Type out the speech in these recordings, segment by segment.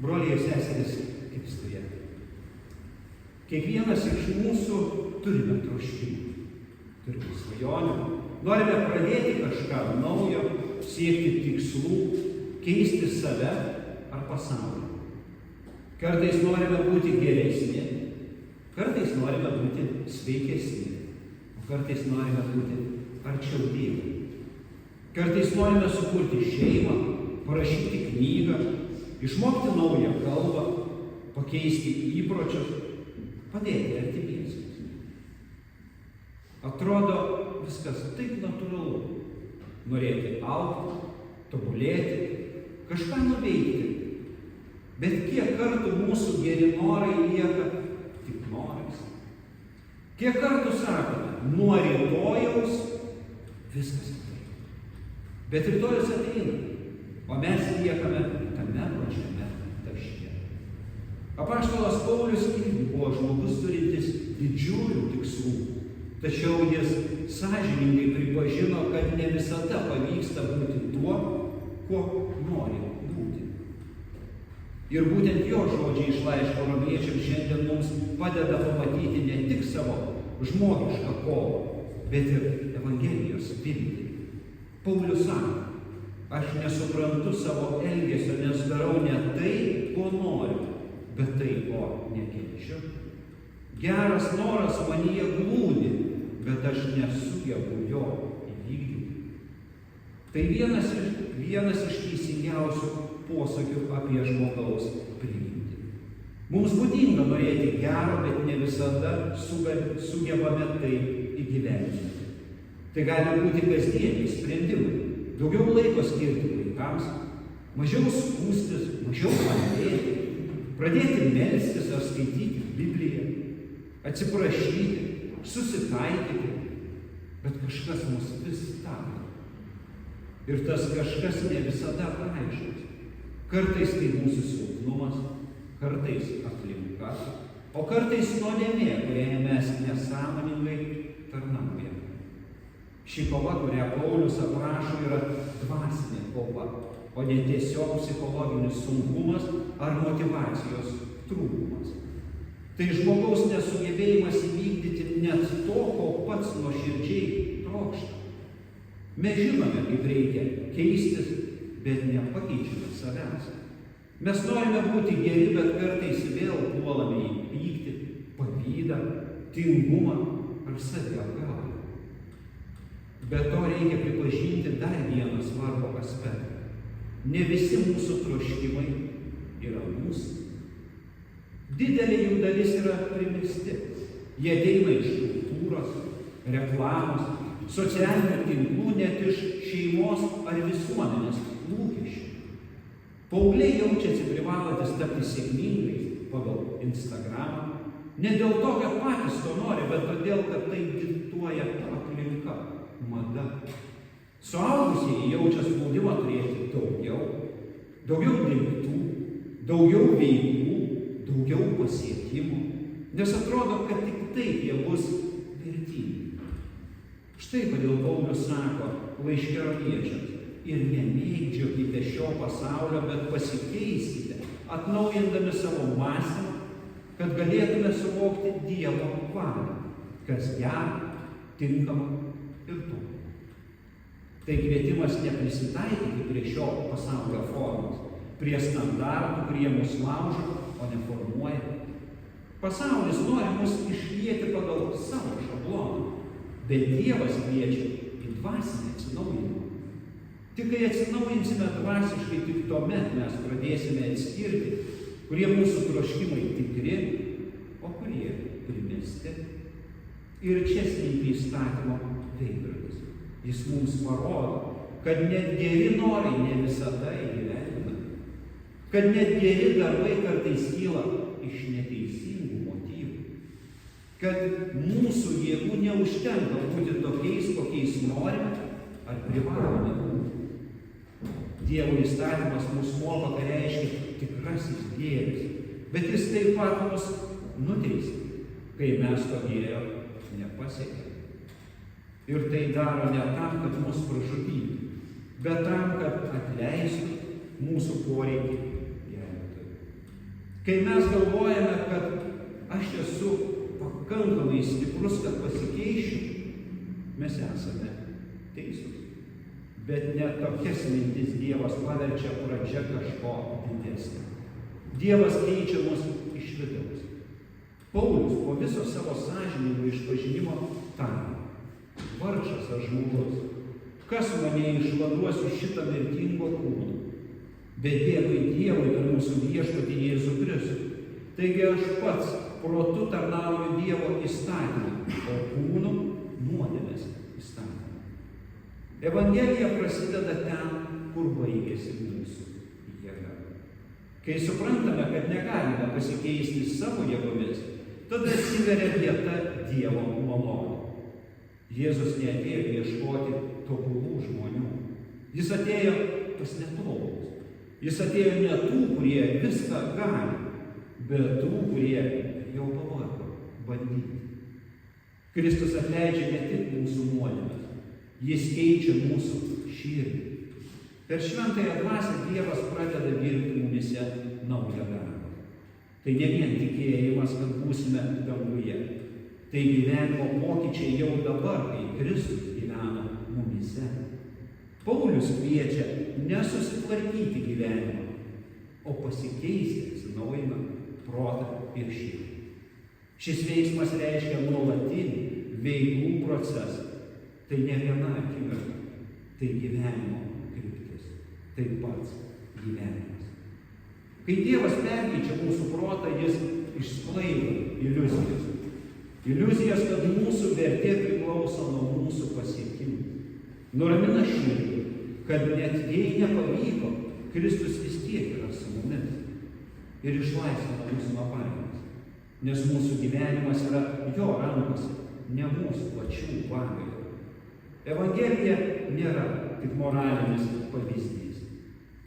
broliai ir seserys Kristuje. Kiekvienas iš mūsų turime troškimų, turime svajonių, norime pradėti kažką naujo, siekti tikslų, keisti save ar pasaulį. Kartais norime būti geresni, kartais norime būti sveikesni, o kartais norime būti arčiau Dievo. Kartais norime sukurti šeimą, parašyti knygą, išmokti naują kalbą, pakeisti įpročius, padėti artimiesiems. Atrodo viskas taip natūralu. Norėti augti, tobulėti, kažką nuveikti. Bet kiek kartų mūsų geri norai lieka tik norais? Kiek kartų sakome, nuo rytojaus viskas taip. Bet rytojus ateina, o mes liekame tame pačiame taške. Apaštalas Paulius irgi buvo žmogus turintis didžiulių tikslų, tačiau jis sąžiningai pripažino, kad ne visada pavyksta būti tuo, kuo nori būti. Ir būtent jo žodžiai iš laiško Romiečiams šiandien mums padeda pamatyti ne tik savo žmogišką kovą, bet ir Evangelijos viltį. Paulius sako, aš nesuprantu savo elgesio, nes darau ne tai, ko noriu, bet tai, ko nekenčiu. Geras noras manyje glūdi, bet aš nesugebu jo įvykdyti. Tai vienas iš teisingiausių posakių apie žmogaus prigimtį. Mums būdinga norėti gero, bet ne visada sugebame tai įgyvendinti. Tai gali būti kasdieniai sprendimai. Daugiau laiko skirti vaikams, mažiau skųstis, mažiau kalbėti, pradėti melstis ar skaityti Bibliją, atsiprašyti, susitaikyti, bet kažkas mus vis stabdo. Ir tas kažkas ne visada aiškus. Kartais tai mūsų silpnumas, kartais aplinka, o kartais nuodėmė, kuriai mes nesąmoningai tarnaujame. Ši kova, kurią Paulius aprašo, yra dvasinė kova, o ne tiesiog psichologinis sunkumas ar motyvacijos trūkumas. Tai žmogaus nesugebėjimas įvykdyti net to, ko pats nuoširdžiai trokšta. Mes žinome, kaip reikia keistis, bet nepakeičiame savęs. Mes norime būti geri, bet kartais vėl puolame į pyktį, pavydą, tingumą ar saviapgaulę. Bet to reikia pripažinti dar vieną svarbų aspektą. Ne visi mūsų troškimai yra mūsų. Didelė jų dalis yra primesti. Jie ateina iš kultūros, reklamos, socialinių tinklų, net iš šeimos ar visuomenės lūkesčių. Paaugliai jaučiasi privalantis tapti sėkmingais pagal Instagramą. Ne dėl to, kad patys to nori, bet todėl, kad tai diktuoja aplinka, mada. Suaugusieji jaučia spaudimą turėti daugiau daiktų, daugiau veiklų, daugiau pasiekimų, nes atrodo, kad tik taip jie bus vertingi. Štai kodėl Paulius sako laiške Romiečiams, ir nemėgdžiokite šio pasaulio, bet pasikeiskite, atnaujindami savo mąstymą, kad galėtume suvokti Dievo valią, kas gera, tinkama ir tobula. Tai kvietimas neprisitaikyti prie šio pasaulio formos, prie standartų, kurie mus laužo, o ne formuoja. Pasaulis nori mus išlieti pagal savo šabloną, bet Dievas kviečia į dvasinį atsinaujinimą. Tik kai atsinaujinsime dvasiškai, tik tuomet mes pradėsime atskirti, kurie mūsų troškimai tikri, o kurie primesti. Ir čia slypi įstatymo veidrodis. Jis mums parodo, kad net geri norai ne visada įgyvendinami, kad net geri darbai kartais kyla iš neteisingų motyvų, kad mūsų jėgų neužtenka būti tokiais, kokiais norime ar privalome būti. Dievo įstatymas mus moko, ką reiškia tikrasis gėris, bet jis taip pat mus nuteisia, kai mes to gėrio nepasiekėme. Ir tai daro ne tam, kad mus pražudytų, bet tam, kad atleistų mūsų poreikį gelbėtojui. Kai mes galvojame, kad aš esu pakankamai stiprus, kad pasikeišiu, mes esame teisūs. Bet net tokias mintis Dievas paverčia pradžia kažko didesnio. Dievas keičia mus iš vidaus. Paulius po viso savo sąžiningo išpažinimo tarė: vargšas aš žmogus, kas mane išvaduos iš šito mirtingo kūno? Bet Dievui ir mūsų viešpatį Jėzų Kristų. Taigi aš pats protu tarnauju Dievo įstatymą, o kūnu nuodėmės įstatymą. Evangelija prasideda ten, kur baigėsi mūsų jėga. Kai suprantame, kad negalime pasikeisti savo jėgomis, tada atsiveria vieta Dievo malonė. Jėzus neatėjo ieškoti tobulų žmonių. Jis atėjo pas netobulus. Jis atėjo ne tų, kurie viską gali, bet tų, kurie jau pavargo bandyti. Kristus atleidžia ne tik mūsų nuodėmes, jis keičia mūsų širdį. Per šventąją dvasią Dievas pradeda dirbti mumise naują darbą. Tai ne vien tikėjimas, kad būsime danguje. Tai gyvenimo pokyčiai jau dabar, kai Kristus gyvena mumise. Paulius kviečia nesusitvarkyti gyvenimą, o pasikeisti, atsinaujinant protą ir širdį. Šis veiksmas reiškia nuolatinį veiklų procesą. Tai ne viena akimirka, tai gyvenimo kryptis, tai pats gyvenimas. Kai Dievas perkeičia mūsų protą, jis išsklaido iliuzijas. Iliuzijas, kad mūsų vertė priklauso nuo mūsų pasiekimų. Nuramina širdį, kad net jei nepavyko, Kristus vis tiek yra su mumis ir išlaisvina mūsų nuo baimės, nes mūsų gyvenimas yra jo rankose, ne mūsų pačių valioje. Evangelija nėra tik moralinis pavyzdys,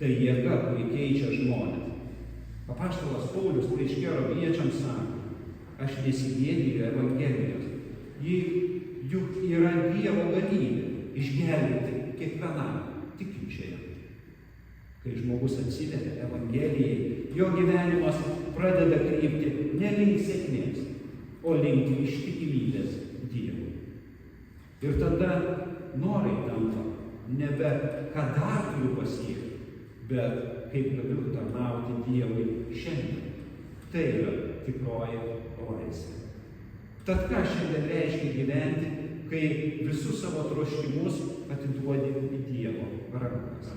tai jėga, kuri keičia žmones. Apaštalas Paulius laiške Romiečiams sako: aš nesigėdiju Evangelijos, ji juk yra Dievo galybė išgelbėti kiekvienam tikinčiajam. Kai žmogus atsiveria Evangelijai, jo gyvenimas pradeda krypti ne link sėkmės, o link ištikimybės Dievui. Ir tada norai tampa nebe ką dar turiu pasiekti, bet kaip galiu tarnauti Dievui šiandien. Tai yra tikroji laisvė. Tad ką šiandien reiškia gyventi, kai visus savo troškimus atiduodi į Dievo rankas?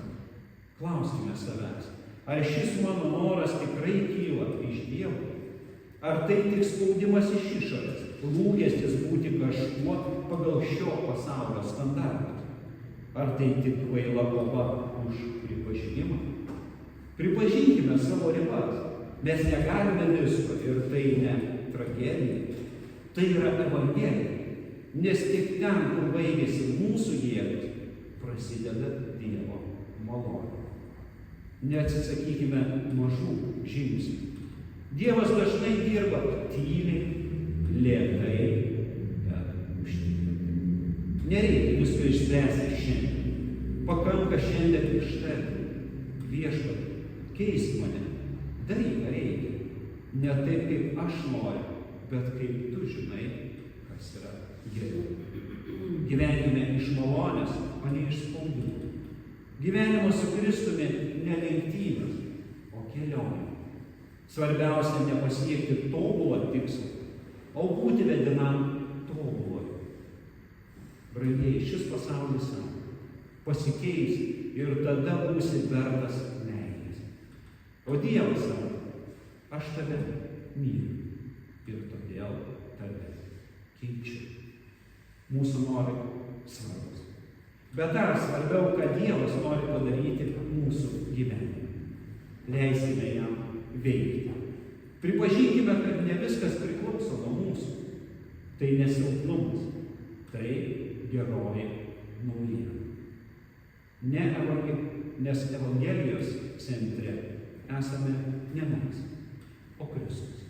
Klauskime savęs, ar šis mano noras tikrai kyla iš Dievo? Ar tai tik spaudimas iš išorės, lūkestis būti kažkuo pagal šio pasaulio standartus? Ar tai tik kvaila kova už pripažinimą? Pripažinkime savo ribas. Mes negalime visko ir tai ne tragedija. Tai yra Evangelija. Nes tik ten, kur baigėsi mūsų jėgos, prasideda Dievo malonė. Neatsisakykime mažų žingsnių. Dievas dažnai dirba tyliai, lėtai, bet užtikrintai. Nereikia visko išspręsti šiandien. Pakanka šiandien ištarti: viešpatie, keisk mane, daryk, ką reikia. Ne taip, kaip aš noriu, bet kaip tu žinai, kas yra geriau. Gyvenkime iš malonės, o ne iš spaudimų. Gyvenimas su Kristumi ne lenktynės, o kelionė. Svarbiausia ne pasiekti tobulą tikslą, o būti vedinam tobuloje. Brangieji, šis pasaulis sako: pasikeis ir tada būsi vertas meilės. O Dievas sako: aš tave myliu ir todėl tave keičiu. Mūsų norai svarbus. Bet dar svarbiau, ką Dievas nori padaryti mūsų gyvenime. Leisime jam veikti. Pripažinkime, kad ne viskas priklauso nuo mūsų. Tai nesilpnumas, tai geroji naujiena. Nes Evangelijos centre esame ne mes, o Kristus.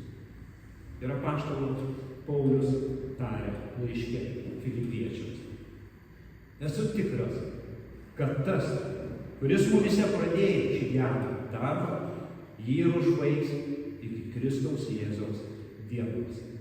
Ir apaštalas Paulius tarė laiške Filipiečiams: esu tikras, kad tas, kuris mumise pradėjo šį gerą darbą, jį ir užbaigs iki Kristaus Jėzaus dienos.